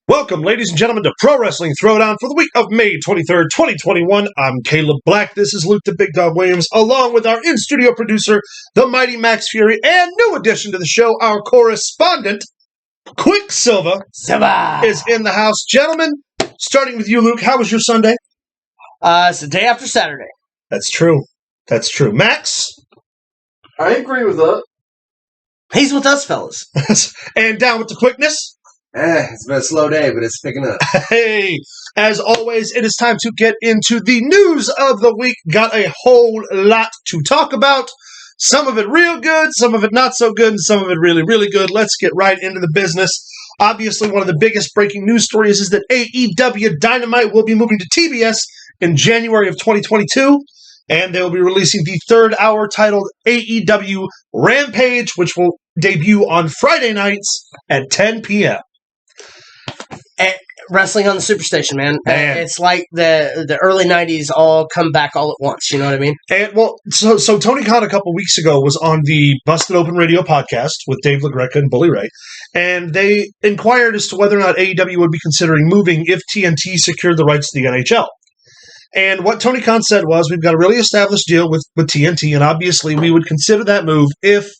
Welcome, ladies and gentlemen, to Pro Wrestling Throwdown for the week of May 23rd, 2021. I'm Caleb Black. This is Luke the Big Dog Williams, along with our in-studio producer, the mighty Max Fury, and new addition to the show, our correspondent, Quicksilver, is in the house. Gentlemen, starting with you, Luke, how was your Sunday? It's the day after Saturday. That's true. That's true. Max? I agree with that. He's with us, fellas. And down with the quickness? It's been a slow day, but it's picking up. Hey, as always, it is time to get into the news of the week. Got a whole lot to talk about. Some of it real good, some of it not so good, and some of it really, really good. Let's get right into the business. Obviously, one of the biggest breaking news stories is that AEW Dynamite will be moving to TBS in January of 2022, and they will be releasing the third hour titled AEW Rampage, which will debut on Friday nights at 10 p.m. Wrestling on the Superstation, man. It's like the early 90s all come back all at once. You know what I mean? And so Tony Khan a couple weeks ago was on the Busted Open Radio podcast with Dave LaGreca and Bully Ray, and they inquired as to whether or not AEW would be considering moving if TNT secured the rights to the NHL. And what Tony Khan said was, we've got a really established deal with TNT, and obviously we would consider that move if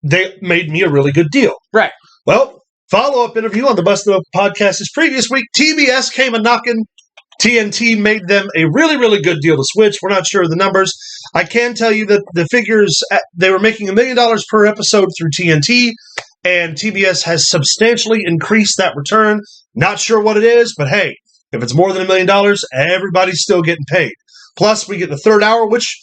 they made me a really good deal. Right. Well, follow-up interview on the Busted Open podcast this previous week. TBS came a-knocking. TNT made them a really, really good deal to switch. We're not sure of the numbers. I can tell you that the figures, they were making $1 million per episode through TNT, and TBS has substantially increased that return. Not sure what it is, but hey, if it's more than $1 million, everybody's still getting paid. Plus, we get the third hour, which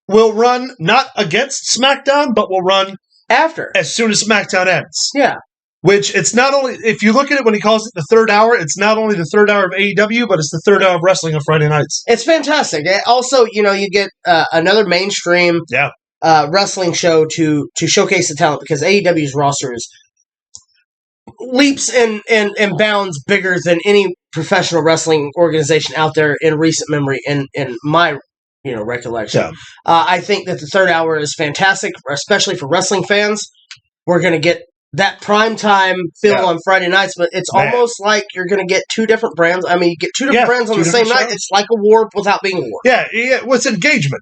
will run not against SmackDown, but will run after, as soon as SmackDown ends. Yeah. Which it's not only, if you look at it when he calls it the third hour, it's not only the third hour of AEW, but it's the third hour of wrestling on Friday nights. It's fantastic. Also, you get another mainstream wrestling show to showcase the talent, because AEW's roster is leaps and bounds bigger than any professional wrestling organization out there in recent memory, in my recollection. Yeah. I think that the third hour is fantastic, especially for wrestling fans. We're going to get that primetime feel on Friday nights, but it's almost like you're going to get two different brands. I mean, you get two different brands on the same night. It's like a war without being a war. Yeah, well, it's engagement.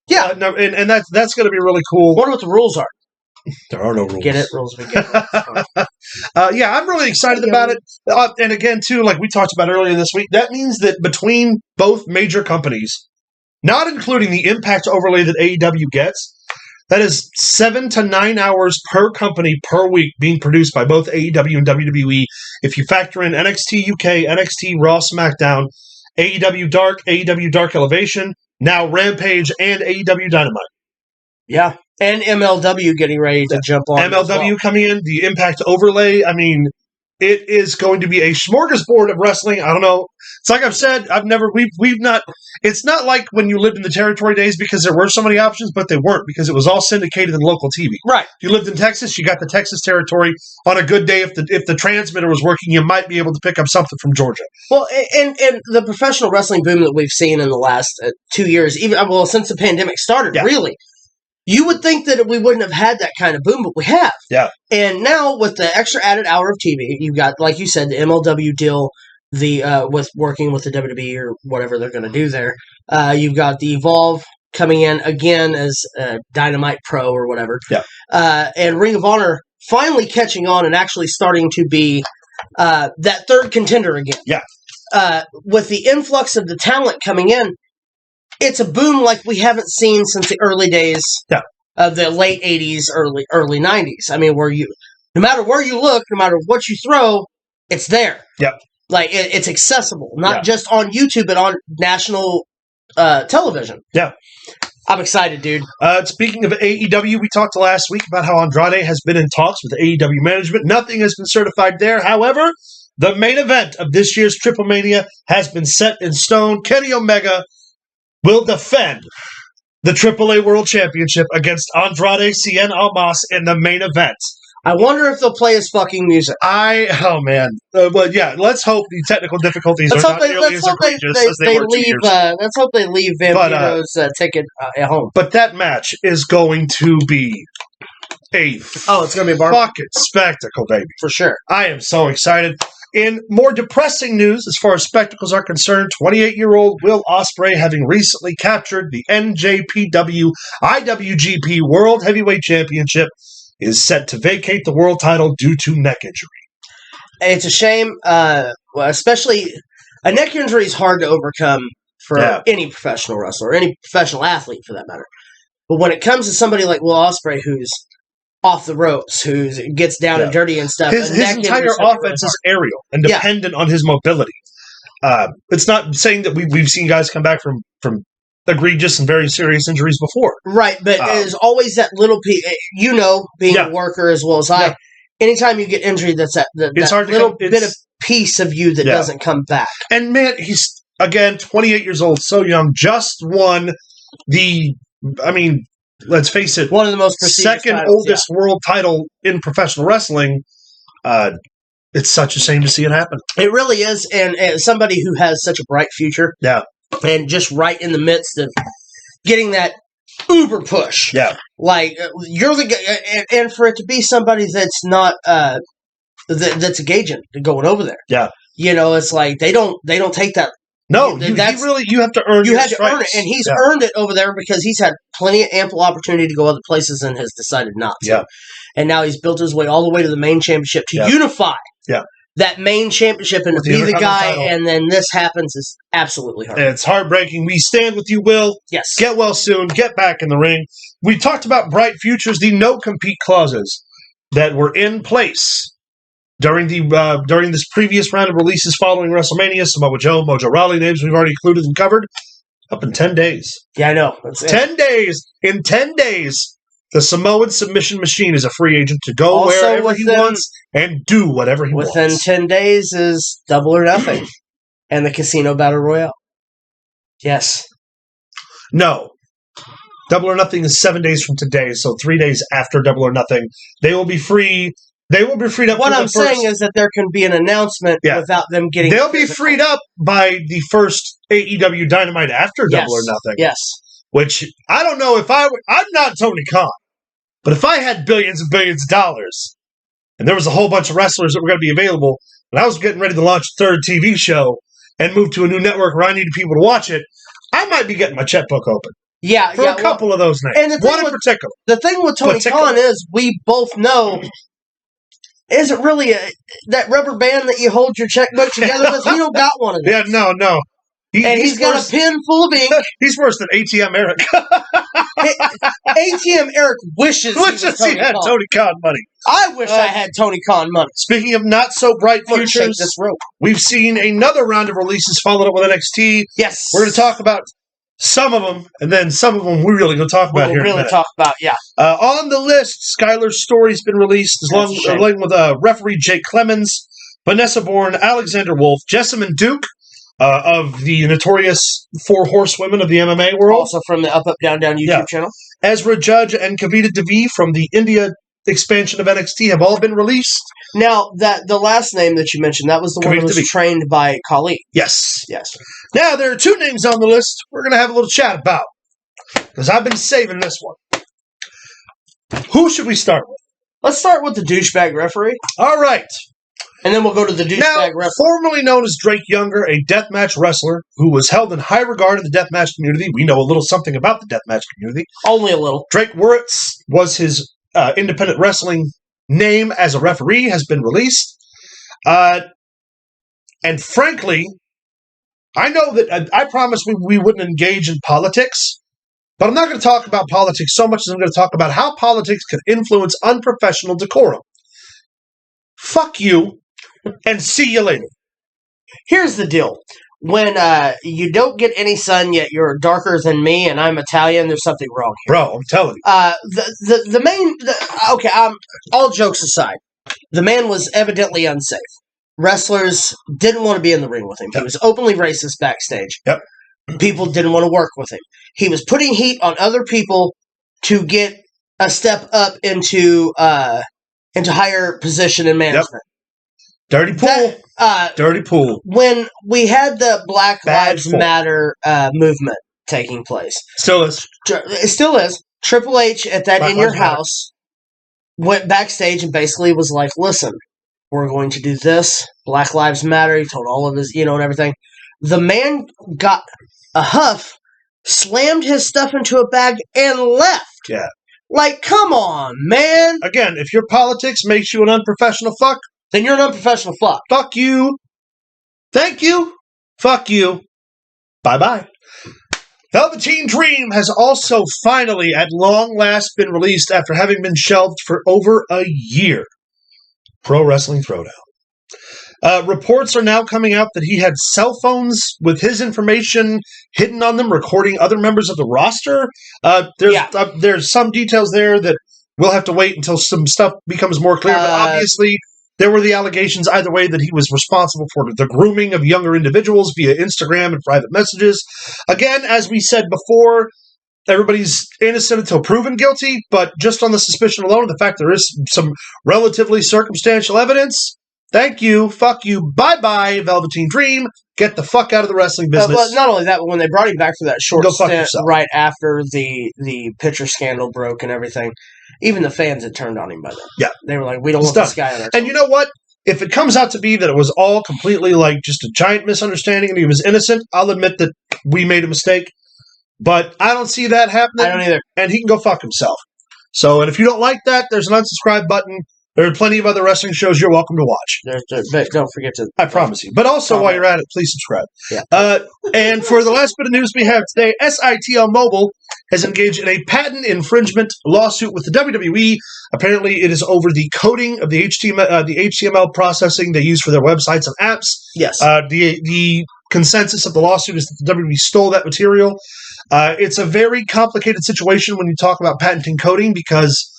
Yeah. And that's going to be really cool. I wonder what the rules are. There are no rules. Get it? Rules we get. Yeah, I'm really excited about it. And again, too, like we talked about earlier this week, that means that between both major companies, not including the Impact overlay that AEW gets, that is 7 to 9 hours per company per week being produced by both AEW and WWE. If you factor in NXT UK, NXT Raw, SmackDown, AEW Dark Elevation, now Rampage, and AEW Dynamite. Yeah. And MLW getting ready to jump on. MLW coming in, the Impact overlay. I mean, it is going to be a smorgasbord of wrestling. I don't know. It's like I've said, we've not, it's not like when you lived in the territory days, because there were so many options, but they weren't, because it was all syndicated in local TV. Right. If you lived in Texas, you got the Texas territory. On a good day, if the transmitter was working, you might be able to pick up something from Georgia. Well, and the professional wrestling boom that we've seen in the last 2 years, since the pandemic started, really. You would think that we wouldn't have had that kind of boom, but we have. Yeah. And now with the extra added hour of TV, you've got, like you said, the MLW deal, with working with the WWE or whatever they're going to do there. You've got the Evolve coming in again as Dynamite Pro or whatever. Yeah. And Ring of Honor finally catching on and actually starting to be that third contender again. Yeah. With the influx of the talent coming in, it's a boom like we haven't seen since the early days of the late 80s, early 90s. I mean, no matter where you look, no matter what you throw, it's there. Yep. Like, it's accessible, not just on YouTube, but on national television. Yeah. I'm excited, dude. Speaking of AEW, we talked last week about how Andrade has been in talks with AEW management. Nothing has been certified there. However, the main event of this year's Triple Mania has been set in stone. Kenny Omega will defend the AAA World Championship against Andrade Cien Almas in the main event. I wonder if they'll play his fucking music. Oh man. Well, yeah, let's hope the technical difficulties are not nearly as egregious as they were 2 years ago. Let's hope they leave Vampiro's ticket at home. But that match is going to be a it's going to be a fucking spectacle, baby. For sure. I am so excited. In more depressing news, as far as spectacles are concerned, 28-year-old Will Ospreay, having recently captured the NJPW IWGP World Heavyweight Championship, is set to vacate the world title due to neck injury. It's a shame, especially a neck injury is hard to overcome for any professional wrestler, or any professional athlete for that matter. But when it comes to somebody like Will Ospreay, who's off the ropes, who gets down and dirty and stuff, his entire offense is aerial and dependent on his mobility. It's not saying that we've seen guys come back from egregious and very serious injuries before. Right, but there's always that little piece, being a worker as well as I, anytime you get injured, that's that little bit of piece of you that doesn't come back. And man, he's, again, 28 years old, so young, just won let's face it, one of the most second oldest world title in professional wrestling. It's such a shame to see it happen. It really is, and somebody who has such a bright future. Yeah. And just right in the midst of getting that uber push. Yeah. Like, you're the guy, and for it to be somebody that's not, that's engaging going over there. Yeah. It's like, they don't take that. No, you have to earn You had to earn it, and he's earned it over there because he's had plenty of ample opportunity to go other places and has decided not to. Yeah. And now he's built his way all the way to the main championship to unify that main championship and to be the guy, and then this happens is absolutely heartbreaking. It's heartbreaking. We stand with you, Will. Yes. Get well soon. Get back in the ring. We talked about bright futures, the no-compete clauses that were in place during this previous round of releases following WrestleMania. Samoa Joe, Mojo Rawley, names we've already included and covered. Up in 10 days. Yeah, I know. 10 days. In 10 days, the Samoan submission machine is a free agent to go also wherever he wants and do whatever he wants. Within 10 days is Double or Nothing and the Casino Battle Royale. Yes. No. Double or Nothing is 7 days from today, so 3 days after Double or Nothing. They will be free. They will be freed up. What I'm saying is that there can be an announcement without them getting. They'll be freed up by the first AEW Dynamite after Double or Nothing. Yes. Which, I don't know if I'm not Tony Khan, but if I had billions and billions of dollars, and there was a whole bunch of wrestlers that were going to be available, and I was getting ready to launch a third TV show and move to a new network where I needed people to watch it, I might be getting my checkbook open. Yeah, for a couple of those names. And one in particular. The thing with Tony Khan is we both know. Is it really that rubber band that you hold your checkbook together with? He don't got one of those. Yeah, no. He's got a pen full of ink. He's worse than ATM Eric. ATM Eric wishes he had Tony Khan money. I wish I had Tony Khan money. Speaking of not so bright futures, we've seen another round of releases followed up with NXT. Yes. We're going to talk about some of them, and then some of them we're really going to talk about here. We'll really talk about, on the list, Skylar's Story's been released, along with referee Jake Clemens, Vanessa Bourne, Alexander Wolf, Jessamine Duke of the notorious Four Horsewomen of the MMA world. Also from the Up, Up, Down, Down YouTube channel. Ezra Judge and Kavita Devi from the India expansion of NXT have all been released. Now, the last name that you mentioned, that was the one that was trained by Khali. Yes. Now, there are two names on the list we're going to have a little chat about, because I've been saving this one. Who should we start with? Let's start with the douchebag referee. All right. And then we'll go to the douchebag referee. Formerly known as Drake Younger, a deathmatch wrestler who was held in high regard in the deathmatch community. We know a little something about the deathmatch community. Only a little. Drake Wuritz was his independent wrestling name as a referee, has been released. And frankly, I know that I promised we wouldn't engage in politics, but I'm not going to talk about politics so much as I'm going to talk about how politics can influence unprofessional decorum. Fuck you, and see you later. Here's the deal. When you don't get any sun yet, you're darker than me, and I'm Italian, there's something wrong here. Bro, I'm telling you. All jokes aside, the man was evidently unsafe. Wrestlers didn't want to be in the ring with him. He was openly racist backstage. Yep. People didn't want to work with him. He was putting heat on other people to get a step up into higher position in management. Yep. Dirty pool. When we had the Black Lives Matter movement taking place. It still is. Triple H at that In Your House went backstage and basically was like, listen, we're going to do this. Black Lives Matter. He told all of his, and everything. The man got a huff, slammed his stuff into a bag, and left. Yeah. Like, come on, man. Again, if your politics makes you an unprofessional fuck, then you're an unprofessional fuck. Fuck you. Thank you. Fuck you. Bye-bye. Velveteen Dream has also finally, at long last, been released after having been shelved for over a year. Pro Wrestling Throwdown. Reports are now coming out that he had cell phones with his information hidden on them, recording other members of the roster. There's some details there that we'll have to wait until some stuff becomes more clear, but obviously there were the allegations either way that he was responsible for the grooming of younger individuals via Instagram and private messages. Again, as we said before, everybody's innocent until proven guilty, but just on the suspicion alone, the fact there is some relatively circumstantial evidence, thank you, fuck you, bye-bye, Velveteen Dream, get the fuck out of the wrestling business. Well, not only that, but when they brought him back for that short stint right after the pitcher scandal broke and everything, even the fans had turned on him by then. Yeah. They were like, we don't want this guy on our team. And you know what? If it comes out to be that it was all completely like just a giant misunderstanding and he was innocent, I'll admit that we made a mistake. But I don't see that happening. I don't either. And he can go fuck himself. So, and if you don't like that, there's an unsubscribe button. There are plenty of other wrestling shows you're welcome to watch. But don't forget to... I promise you. But also, while you're at it, please subscribe. Yeah. And for the last bit of news we have today, SITL Mobile has engaged in a patent infringement lawsuit with the WWE. Apparently, it is over the coding of the HTML processing they use for their websites and apps. Yes. The consensus of the lawsuit is that the WWE stole that material. It's a very complicated situation when you talk about patenting coding because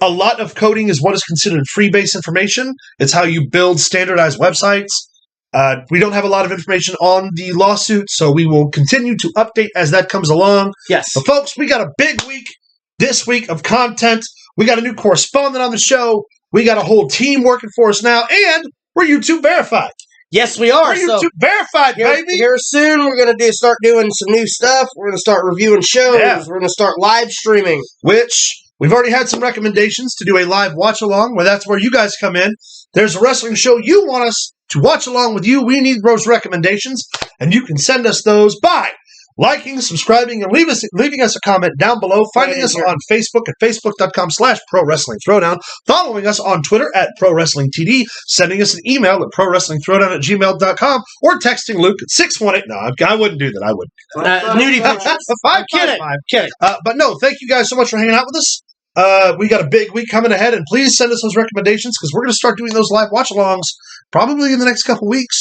a lot of coding is what is considered free-based information. It's how you build standardized websites. We don't have a lot of information on the lawsuit, so we will continue to update as that comes along. Yes. But folks, we got a big week this week of content. We got a new correspondent on the show. We got a whole team working for us now, and we're YouTube verified. Yes, we are. We're YouTube verified, baby. Here soon, we're going to start doing some new stuff. We're going to start reviewing shows. Yeah. We're going to start live streaming. Which... we've already had some recommendations to do a live watch-along, where that's where you guys come in. There's a wrestling show you want us to watch along with you. We need those recommendations, and you can send us those by liking, subscribing, and leaving us a comment down below, finding us on Facebook at facebook.com/Pro Wrestling Throwdown, following us on Twitter at Pro Wrestling TD, sending us an email at ProWrestlingThrowdown@gmail.com, or texting Luke at 618. No, I wouldn't do that. I wouldn't. Nudie pictures. I'm kidding. But no, thank you guys so much for hanging out with us. We got a big week coming ahead, and please send us those recommendations because we're going to start doing those live watch-alongs probably in the next couple weeks.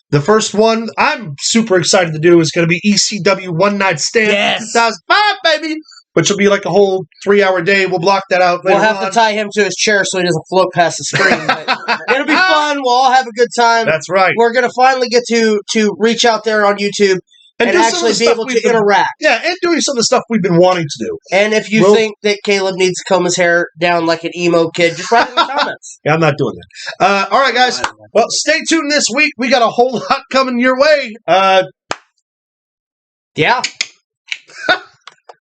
The first one I'm super excited to do is going to be ECW One Night Stand 2005, baby, which will be like a whole 3-hour day. We'll block that out later. We'll have to tie him to his chair so he doesn't float past the screen. It'll be fun. We'll all have a good time. That's right. We're going to finally get to reach out there on YouTube and actually be able to interact. Yeah, and doing some of the stuff we've been wanting to do. And if you think that Caleb needs to comb his hair down like an emo kid, just write in the comments. Yeah, I'm not doing that. All right, guys. Well, stay tuned this week. We got a whole lot coming your way. Yeah.